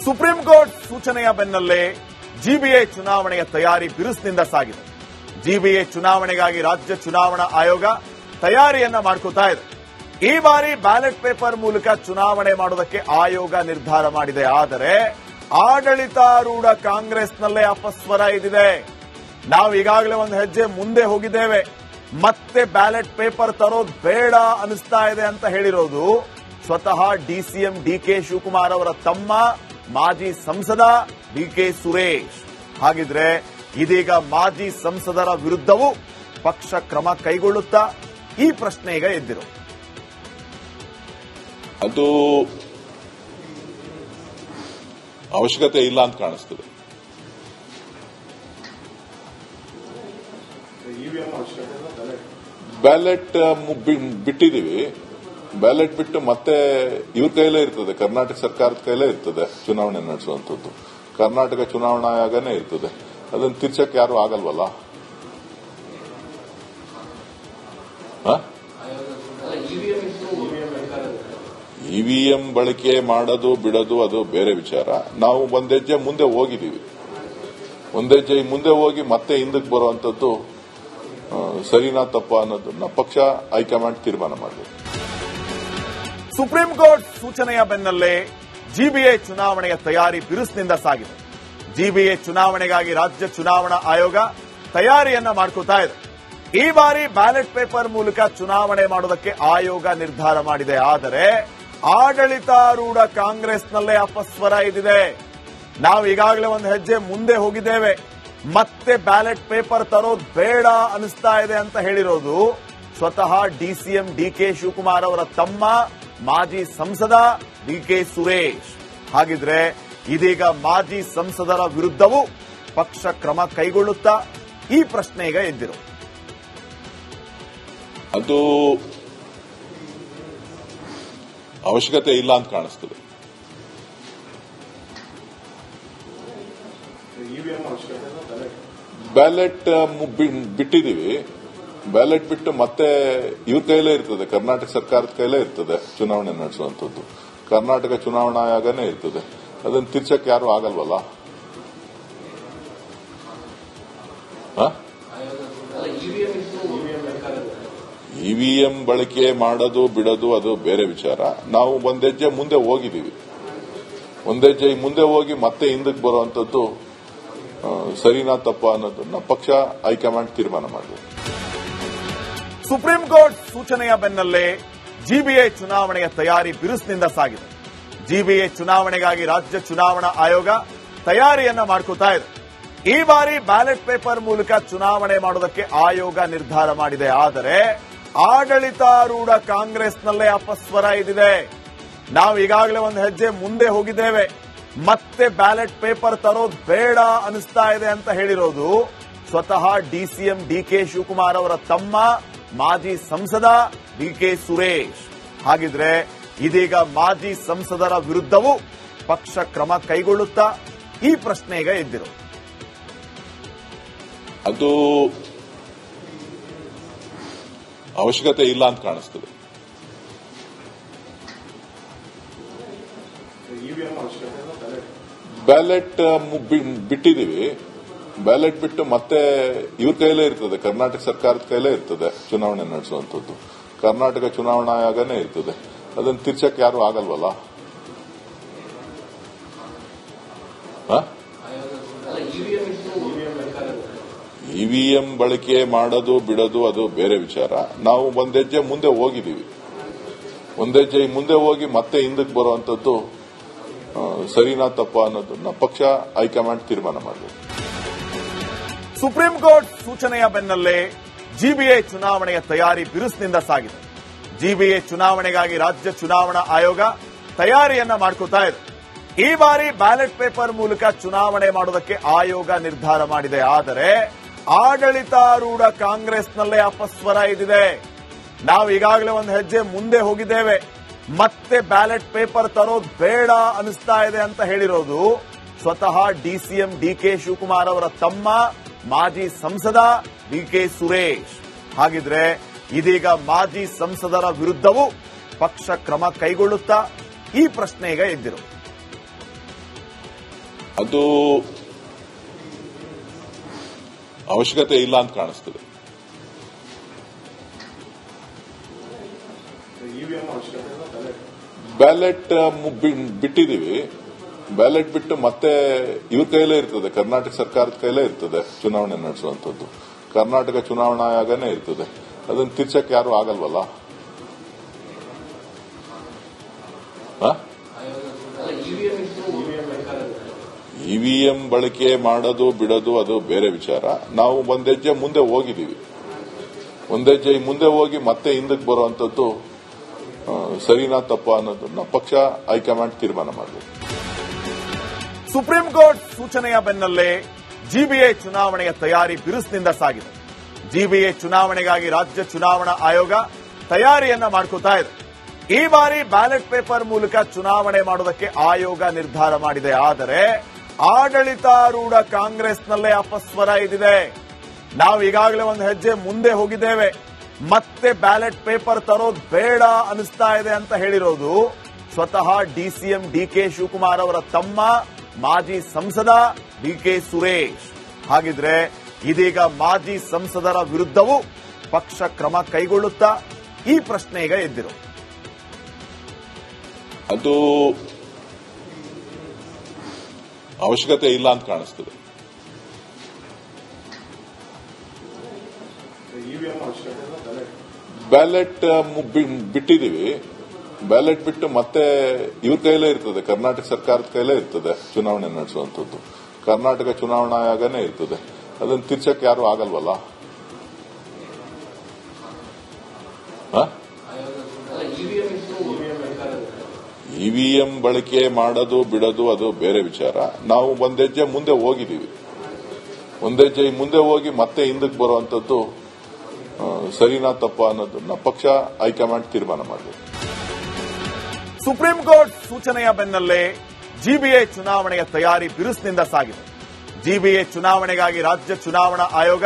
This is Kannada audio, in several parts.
ಸುಪ್ರೀಂ ಕೋರ್ಟ್ ಸೂಚನೆಯ ಬೆನ್ನಲ್ಲೇ ಜಿಬಿಎ ಚುನಾವಣೆಯ ತಯಾರಿ ಬಿರುಸಿನಿಂದ ಸಾಗಿದೆ. ಜಿಬಿಎ ಚುನಾವಣೆಗಾಗಿ ರಾಜ್ಯ ಚುನಾವಣಾ ಆಯೋಗ ತಯಾರಿಯನ್ನ ಮಾಡ್ಕೋತಾ ಇದೆ. ಈ ಬಾರಿ ಬ್ಯಾಲೆಟ್ ಪೇಪರ್ ಮೂಲಕ ಚುನಾವಣೆ ಮಾಡೋದಕ್ಕೆ ಆಯೋಗ ನಿರ್ಧಾರ ಮಾಡಿದೆ. ಆದರೆ ಆಡಳಿತಾರೂಢ ಕಾಂಗ್ರೆಸ್ನಲ್ಲೇ ಅಪಸ್ವರ ಇದಿದೆ. ನಾವು ಈಗಾಗಲೇ ಒಂದು ಹೆಜ್ಜೆ ಮುಂದೆ ಹೋಗಿದ್ದೇವೆ, ಮತ್ತೆ ಬ್ಯಾಲೆಟ್ ಪೇಪರ್ ತರೋದು ಬೇಡ ಅನಿಸ್ತಾ ಇದೆ ಅಂತ ಹೇಳಿರೋದು ಸ್ವತಃ ಡಿಸಿಎಂ ಡಿಕೆ ಶಿವಕುಮಾರ್ ಅವರ ತಮ್ಮ ಮಾಜಿ ಸಂಸದ ಡಿಕೆ ಸುರೇಶ್. ಹಾಗಿದ್ರೆ ಇದೀಗ ಮಾಜಿ ಸಂಸದರ ವಿರುದ್ಧವೂ ಪಕ್ಷ ಕ್ರಮ ಕೈಗೊಳ್ಳುತ್ತಾ ಈ ಪ್ರಶ್ನೆ ಈಗ ಎದ್ದಿರೋ ಅದು ಅವಶ್ಯಕತೆ ಇಲ್ಲ ಅಂತ ಕಾಣಿಸ್ತದೆ. ಬ್ಯಾಲೆಟ್ ಬಿಟ್ಟಿದೀವಿ. ಬ್ಯಾಲೆಟ್ ಬಿಟ್ಟು ಮತ್ತೆ ಇವ್ರ ಕೈಲೇ ಇರ್ತದೆ, ಕರ್ನಾಟಕ ಸರ್ಕಾರದ ಕೈಲೇ ಇರ್ತದೆ ಚುನಾವಣೆ ನಡೆಸುವಂತದ್ದು. ಕರ್ನಾಟಕ ಚುನಾವಣಾ ಆಯೋಗನೇ ಇರ್ತದೆ. ಅದನ್ನು ತಿರ್ಚಕ್ಕೆ ಯಾರು ಆಗಲ್ವಲ್ಲ. ಇವಿಎಂ ಬಳಕೆ ಮಾಡೋದು ಬಿಡೋದು ಅದು ಬೇರೆ ವಿಚಾರ. ನಾವು ಒಂದೆಜ್ಜೆ ಮುಂದೆ ಹೋಗಿದ್ದೀವಿ. ಒಂದೆಜ್ಜೆ ಮುಂದೆ ಹೋಗಿ ಮತ್ತೆ ಹಿಂದಕ್ಕೆ ಬರುವಂತದ್ದು ಸರಿನಾ ತಪ್ಪ ಅನ್ನೋದನ್ನ ಪಕ್ಷ ಹೈಕಮಾಂಡ್ ತೀರ್ಮಾನ ಮಾಡಬೇಕು. ಸುಪ್ರೀಂ ಕೋರ್ಟ್ ಸೂಚನೆಯ ಬೆನ್ನಲ್ಲೇ ಜಿಬಿಎ ಚುನಾವಣೆಯ ತಯಾರಿ ಬಿರುಸಿನಿಂದ ಸಾಗಿದೆ. ಜಿಬಿಎ ಚುನಾವಣೆಗಾಗಿ ರಾಜ್ಯ ಚುನಾವಣಾ ಆಯೋಗ ತಯಾರಿಯನ್ನ ಮಾಡ್ಕೋತಾ ಇದೆ. ಈ ಬಾರಿ ಬ್ಯಾಲೆಟ್ ಪೇಪರ್ ಮೂಲಕ ಚುನಾವಣೆ ಮಾಡೋದಕ್ಕೆ ಆಯೋಗ ನಿರ್ಧಾರ ಮಾಡಿದೆ. ಆದರೆ ಆಡಳಿತಾರೂಢ ಕಾಂಗ್ರೆಸ್ನಲ್ಲೇ ಅಪಸ್ವರ ಇದಿದೆ. ನಾವು ಈಗಾಗಲೇ ಒಂದು ಹೆಜ್ಜೆ ಮುಂದೆ ಹೋಗಿದ್ದೇವೆ, ಮತ್ತೆ ಬ್ಯಾಲೆಟ್ ಪೇಪರ್ ತರೋದು ಬೇಡ ಅನಿಸ್ತಾ ಇದೆ ಅಂತ ಹೇಳಿರೋದು ಸ್ವತಃ ಡಿಸಿಎಂ ಡಿಕೆ ಶಿವಕುಮಾರ್ ಅವರ ತಮ್ಮ ಮಾಜಿ ಸಂಸದ ಡಿಕೆ ಸುರೇಶ್. ಹಾಗಿದ್ರೆ ಇದೀಗ ಮಾಜಿ ಸಂಸದರ ವಿರುದ್ಧವೂ ಪಕ್ಷ ಕ್ರಮ ಕೈಗೊಳ್ಳುತ್ತಾ ಈ ಪ್ರಶ್ನೆ ಈಗ ಎದ್ದಿರೋ ಅದು ಅವಶ್ಯಕತೆ ಇಲ್ಲ ಅಂತ ಕಾಣಿಸ್ತದೆ. ಬ್ಯಾಲೆಟ್ ಬಿಟ್ಟಿದೀವಿ. ಬ್ಯಾಲೆಟ್ ಬಿಟ್ಟು ಮತ್ತೆ ಇವ್ರ ಕೈಲೇ ಇರ್ತದೆ, ಕರ್ನಾಟಕ ಸರ್ಕಾರದ ಕೈಲೇ ಇರ್ತದೆ ಚುನಾವಣೆ ನಡೆಸುವಂತದ್ದು. ಕರ್ನಾಟಕ ಚುನಾವಣಾ ಆಯೋಗನೇ ಇರ್ತದೆ. ಅದನ್ನು ತಿರ್ಚಕ್ಕೆ ಯಾರು ಆಗಲ್ವಲ್ಲ. ಇವಿಎಂ ಬಳಕೆ ಮಾಡೋದು ಬಿಡೋದು ಅದು ಬೇರೆ ವಿಚಾರ. ನಾವು ಒಂದೆಜ್ಜೆ ಮುಂದೆ ಹೋಗಿದ್ದೀವಿ. ಒಂದೆಜ್ಜೆ ಮುಂದೆ ಹೋಗಿ ಮತ್ತೆ ಹಿಂದಕ್ಕೆ ಬರುವಂತದ್ದು ಸರಿನಾ ತಪ್ಪ ಅನ್ನೋದನ್ನ ಪಕ್ಷ ಹೈಕಮಾಂಡ್ ತೀರ್ಮಾನ ಮಾಡಬೇಕು. ಸುಪ್ರೀಂ ಕೋರ್ಟ್ ಸೂಚನೆಯ ಬೆನ್ನಲ್ಲೇ ಜಿಬಿಎ ಚುನಾವಣೆಯ ತಯಾರಿ ಬಿರುಸಿನಿಂದ ಸಾಗಿದೆ. ಜಿಬಿಎ ಚುನಾವಣೆಗಾಗಿ ರಾಜ್ಯ ಚುನಾವಣಾ ಆಯೋಗ ತಯಾರಿಯನ್ನ ಮಾಡ್ಕೋತಾ ಇದೆ. ಈ ಬಾರಿ ಬ್ಯಾಲೆಟ್ ಪೇಪರ್ ಮೂಲಕ ಚುನಾವಣೆ ಮಾಡೋದಕ್ಕೆ ಆಯೋಗ ನಿರ್ಧಾರ ಮಾಡಿದೆ. ಆದರೆ ಆಡಳಿತಾರೂಢ ಕಾಂಗ್ರೆಸ್ನಲ್ಲೇ ಅಪಸ್ವರ ಇದಿದೆ. ನಾವು ಈಗಾಗಲೇ ಒಂದು ಹೆಜ್ಜೆ ಮುಂದೆ ಹೋಗಿದ್ದೇವೆ, ಮತ್ತೆ ಬ್ಯಾಲೆಟ್ ಪೇಪರ್ ತರೋದು ಬೇಡ ಅನಿಸ್ತಾ ಇದೆ ಅಂತ ಹೇಳಿರೋದು ಸ್ವತಃ ಡಿಸಿಎಂ ಡಿಕೆ ಶಿವಕುಮಾರ್ ಅವರ ತಮ್ಮ ಮಾಜಿ ಸಂಸದ ಡಿಕೆ ಸುರೇಶ್. ಹಾಗಿದ್ರೆ ಇದೀಗ ಮಾಜಿ ಸಂಸದರ ವಿರುದ್ಧವೂ ಪಕ್ಷ ಕ್ರಮ ಕೈಗೊಳ್ಳುತ್ತಾ ಈ ಪ್ರಶ್ನೆ ಈಗ ಎದ್ದಿರೋ ಅದು ಅವಶ್ಯಕತೆ ಇಲ್ಲ ಅಂತ ಕಾಣಿಸ್ತದೆ. ಬ್ಯಾಲೆಟ್ ಬಿಟ್ಟಿದೀವಿ. ಬ್ಯಾಲೆಟ್ ಬಿಟ್ಟು ಮತ್ತೆ ಇವ್ರ ಕೈಲೇ ಇರ್ತದೆ, ಕರ್ನಾಟಕ ಸರ್ಕಾರದ ಕೈಲೇ ಇರ್ತದೆ ಚುನಾವಣೆ ನಡೆಸುವಂತದ್ದು. ಕರ್ನಾಟಕ ಚುನಾವಣಾ ಆಯೋಗನೇ ಇರ್ತದೆ. ಅದನ್ನು ತಿರ್ಚಕ್ಕೆ ಯಾರು ಆಗಲ್ವಲ್ಲ. ಇವಿಎಂ ಬಳಕೆ ಮಾಡೋದು ಬಿಡೋದು ಅದು ಬೇರೆ ವಿಚಾರ. ನಾವು ಒಂದೆಜ್ಜೆ ಮುಂದೆ ಹೋಗಿದ್ದೀವಿ. ಒಂದೆಜ್ಜೆ ಮುಂದೆ ಹೋಗಿ ಮತ್ತೆ ಹಿಂದಕ್ಕೆ ಬರುವಂತದ್ದು ಸರಿನಾ ತಪ್ಪ ಅನ್ನೋದನ್ನ ಪಕ್ಷ ಹೈಕಮಾಂಡ್ ತೀರ್ಮಾನ ಮಾಡಬೇಕು. ಸುಪ್ರೀಂ ಕೋರ್ಟ್ ಸೂಚನೆಯ ಬೆನ್ನಲ್ಲೇ ಜಿಬಿಎ ಚುನಾವಣೆಯ ತಯಾರಿ ಬಿರುಸಿನಿಂದ ಸಾಗಿದೆ. ಜಿಬಿಎ ಚುನಾವಣೆಗಾಗಿ ರಾಜ್ಯ ಚುನಾವಣಾ ಆಯೋಗ ತಯಾರಿಯನ್ನ ಮಾಡ್ಕೋತಾ ಇದೆ. ಈ ಬಾರಿ ಬ್ಯಾಲೆಟ್ ಪೇಪರ್ ಮೂಲಕ ಚುನಾವಣೆ ಮಾಡೋದಕ್ಕೆ ಆಯೋಗ ನಿರ್ಧಾರ ಮಾಡಿದೆ. ಆದರೆ ಆಡಳಿತಾರೂಢ ಕಾಂಗ್ರೆಸ್ನಲ್ಲೇ ಅಪಸ್ವರ ಇದಿದೆ. ನಾವು ಈಗಾಗಲೇ ಒಂದು ಹೆಜ್ಜೆ ಮುಂದೆ ಹೋಗಿದ್ದೇವೆ, ಮತ್ತೆ ಬ್ಯಾಲೆಟ್ ಪೇಪರ್ ತರೋದು ಬೇಡ ಅನಿಸ್ತಾ ಇದೆ ಅಂತ ಹೇಳಿರೋದು ಸ್ವತಃ ಡಿಸಿಎಂ ಡಿಕೆ ಶಿವಕುಮಾರ್ ಅವರ ತಮ್ಮ ಮಾಜಿ ಸಂಸದ ಡಿಕೆ ಸುರೇಶ್. ಹಾಗಿದ್ರೆ ಇದೀಗ ಮಾಜಿ ಸಂಸದರ ವಿರುದ್ಧವೂ ಪಕ್ಷ ಕ್ರಮ ಕೈಗೊಳ್ಳುತ್ತಾ ಈ ಪ್ರಶ್ನೆ ಈಗ ಎದ್ದಿರೋ ಅದು ಅವಶ್ಯಕತೆ ಇಲ್ಲ ಅಂತ ಕಾಣಿಸ್ತದೆ. ಬ್ಯಾಲೆಟ್ ಬಿಟ್ಟಿದ್ದೀವಿ. ಬ್ಯಾಲೆಟ್ ಬಿಟ್ಟು ಮತ್ತೆ ಇವ್ರ ಕೈಲೇ ಇರ್ತದೆ, ಕರ್ನಾಟಕ ಸರ್ಕಾರದ ಕೈಲೇ ಇರ್ತದೆ ಚುನಾವಣೆ ನಡೆಸುವಂತದ್ದು. ಕರ್ನಾಟಕ ಚುನಾವಣಾ ಆಯೋಗನೇ ಇರ್ತದೆ. ಅದನ್ನು ತಿರ್ಚಕ್ಕೆ ಯಾರು ಆಗಲ್ವಲ್ಲ. ಇವಿಎಂ ಬಳಕೆ ಮಾಡೋದು ಬಿಡೋದು ಅದು ಬೇರೆ ವಿಚಾರ. ನಾವು ಒಂದೆಜ್ಜೆ ಮುಂದೆ ಹೋಗಿದ್ದೀವಿ. ಒಂದೆಜ್ಜೆ ಮುಂದೆ ಹೋಗಿ ಮತ್ತೆ ಹಿಂದಕ್ಕೆ ಬರುವಂತದ್ದು ಸರಿನಾ ತಪ್ಪ ಅನ್ನೋದನ್ನ ಪಕ್ಷ ಹೈಕಮಾಂಡ್ ತೀರ್ಮಾನ ಮಾಡಬೇಕು. ಸುಪ್ರೀಂ ಕೋರ್ಟ್ ಸೂಚನೆಯ ಬೆನ್ನಲ್ಲೇ ಜಿಬಿಎ ಚುನಾವಣೆಯ ತಯಾರಿ ಬಿರುಸಿನಿಂದ ಸಾಗಿದೆ. ಜಿಬಿಎ ಚುನಾವಣೆಗಾಗಿ ರಾಜ್ಯ ಚುನಾವಣಾ ಆಯೋಗ ತಯಾರಿಯನ್ನ ಮಾಡ್ಕೋತಾ ಇದೆ. ಈ ಬಾರಿ ಬ್ಯಾಲೆಟ್ ಪೇಪರ್ ಮೂಲಕ ಚುನಾವಣೆ ಮಾಡೋದಕ್ಕೆ ಆಯೋಗ ನಿರ್ಧಾರ ಮಾಡಿದೆ. ಆದರೆ ಆಡಳಿತಾರೂಢ ಕಾಂಗ್ರೆಸ್ನಲ್ಲೇ ಅಪಸ್ವರ ಇದಿದೆ. ನಾವು ಈಗಾಗಲೇ ಒಂದು ಹೆಜ್ಜೆ ಮುಂದೆ ಹೋಗಿದ್ದೇವೆ, ಮತ್ತೆ ಬ್ಯಾಲೆಟ್ ಪೇಪರ್ ತರೋದು ಬೇಡ ಅನಿಸ್ತಾ ಇದೆ ಅಂತ ಹೇಳಿರೋದು ಸ್ವತಃ ಡಿಸಿಎಂ ಡಿಕೆ ಶಿವಕುಮಾರ್ ಅವರ ತಮ್ಮ ಮಾಜಿ ಸಂಸದ ಡಿಕೆ ಸುರೇಶ್. ಹಾಗಿದ್ರೆ ಇದೀಗ ಮಾಜಿ ಸಂಸದರ ವಿರುದ್ಧವೂ ಪಕ್ಷ ಕ್ರಮ ಕೈಗೊಳ್ಳುತ್ತಾ ಈ ಪ್ರಶ್ನೆ ಈಗ ಎದ್ದಿರೋ. ಅದು ಅವಶ್ಯಕತೆ ಇಲ್ಲ ಅಂತ ಕಾಣಿಸ್ತದೆ. ಬ್ಯಾಲೆಟ್ ಬಿಟ್ಟಿದ್ದೀವಿ. ಬ್ಯಾಲೆಟ್ ಬಿಟ್ಟು ಮತ್ತೆ ಇವ್ರ ಕೈಲೇ ಇರ್ತದೆ, ಕರ್ನಾಟಕ ಸರ್ಕಾರದ ಕೈಲೇ ಇರ್ತದೆ ಚುನಾವಣೆ ನಡೆಸುವಂತದ್ದು. ಕರ್ನಾಟಕ ಚುನಾವಣಾ ಆಯೋಗನೇ ಇರ್ತದೆ. ಅದನ್ನು ತಿರ್ಚಕ್ಕೆ ಯಾರು ಆಗಲ್ವಲ್ಲ. ಇವಿಎಂ ಬಳಕೆ ಮಾಡೋದು ಬಿಡೋದು ಅದು ಬೇರೆ ವಿಚಾರ. ನಾವು ಒಂದೆಜ್ಜೆ ಮುಂದೆ ಹೋಗಿದ್ದೀವಿ. ಒಂದೆಜ್ಜೆ ಮುಂದೆ ಹೋಗಿ ಮತ್ತೆ ಹಿಂದಕ್ಕೆ ಬರುವಂತದ್ದು ಸರಿನಾ ತಪ್ಪ ಅನ್ನೋದನ್ನ ಪಕ್ಷ ಹೈಕಮಾಂಡ್ ತೀರ್ಮಾನ ಮಾಡಬೇಕು. ಸುಪ್ರೀಂ ಕೋರ್ಟ್ ಸೂಚನೆಯ ಬೆನ್ನಲ್ಲೇ ಜಿಬಿಎ ಚುನಾವಣೆಯ ತಯಾರಿ ಬಿರುಸಿನಿಂದ ಸಾಗಿದೆ. ಜಿಬಿಎ ಚುನಾವಣೆಗಾಗಿ ರಾಜ್ಯ ಚುನಾವಣಾ ಆಯೋಗ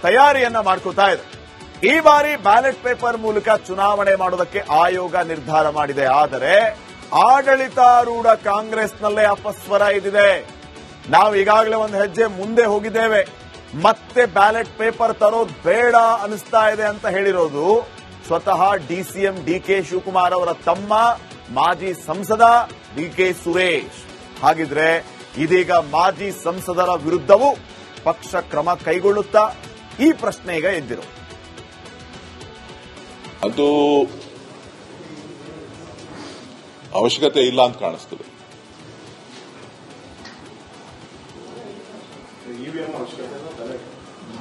ತಯಾರಿಯನ್ನ ಮಾಡ್ಕೋತಾ ಇದೆ. ಈ ಬಾರಿ ಬ್ಯಾಲೆಟ್ ಪೇಪರ್ ಮೂಲಕ ಚುನಾವಣೆ ಮಾಡೋದಕ್ಕೆ ಆಯೋಗ ನಿರ್ಧಾರ ಮಾಡಿದೆ. ಆದರೆ ಆಡಳಿತಾರೂಢ ಕಾಂಗ್ರೆಸ್ನಲ್ಲೇ ಅಪಸ್ವರ ಇದಿದೆ. ನಾವು ಈಗಾಗಲೇ ಒಂದು ಹೆಜ್ಜೆ ಮುಂದೆ ಹೋಗಿದ್ದೇವೆ, ಮತ್ತೆ ಬ್ಯಾಲೆಟ್ ಪೇಪರ್ ತರೋದು ಬೇಡ ಅನಿಸ್ತಾ ಇದೆ ಅಂತ ಹೇಳಿರೋದು ಸ್ವತಃ ಡಿಸಿಎಂ ಡಿಕೆ ಶಿವಕುಮಾರ್ ಅವರ ತಮ್ಮ ಮಾಜಿ ಸಂಸದ ಡಿಕೆ ಸುರೇಶ್. ಹಾಗಿದ್ರೆ ಇದೀಗ ಮಾಜಿ ಸಂಸದರ ವಿರುದ್ಧವೂ ಪಕ್ಷ ಕ್ರಮ ಕೈಗೊಳ್ಳುತ್ತಾ ಈ ಪ್ರಶ್ನೆ ಈಗ ಎದ್ದಿರೋ. ಅದು ಅವಶ್ಯಕತೆ ಇಲ್ಲ ಅಂತ ಕಾಣಿಸ್ತದೆ.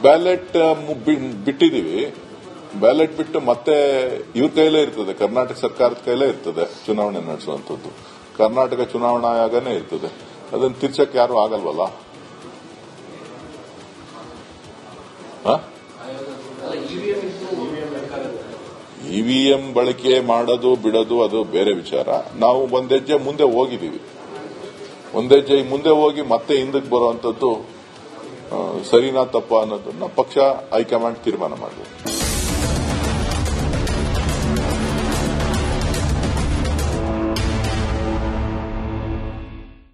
ಬ್ಯಾಲೆಟ್ ಬಿಟ್ಟಿದ್ದೀವಿ. ಬ್ಯಾಲೆಟ್ ಬಿಟ್ಟು ಮತ್ತೆ ಇವ್ರ ಕೈಲೇ ಇರ್ತದೆ, ಕರ್ನಾಟಕ ಸರ್ಕಾರದ ಕೈಲೇ ಇರ್ತದೆ ಚುನಾವಣೆ ನಡೆಸುವಂತದ್ದು. ಕರ್ನಾಟಕ ಚುನಾವಣಾ ಆಯೋಗನೇ ಇರ್ತದೆ. ಅದನ್ನು ತಿರ್ಚಕ್ಕೆ ಯಾರು ಆಗಲ್ವಲ್ಲ. ಇವಿಎಂ ಬಳಕೆ ಮಾಡೋದು ಬಿಡೋದು ಅದು ಬೇರೆ ವಿಚಾರ. ನಾವು ಒಂದೆಜ್ಜೆ ಮುಂದೆ ಹೋಗಿದ್ದೀವಿ. ಒಂದೆಜ್ಜೆ ಮುಂದೆ ಹೋಗಿ ಮತ್ತೆ ಹಿಂದಕ್ಕೆ ಬರುವಂತದ್ದು ಸರಿನಾ ತಪ್ಪ ಅನ್ನೋದನ್ನ ಪಕ್ಷ ಹೈಕಮಾಂಡ್ ತೀರ್ಮಾನ ಮಾಡಬೇಕು.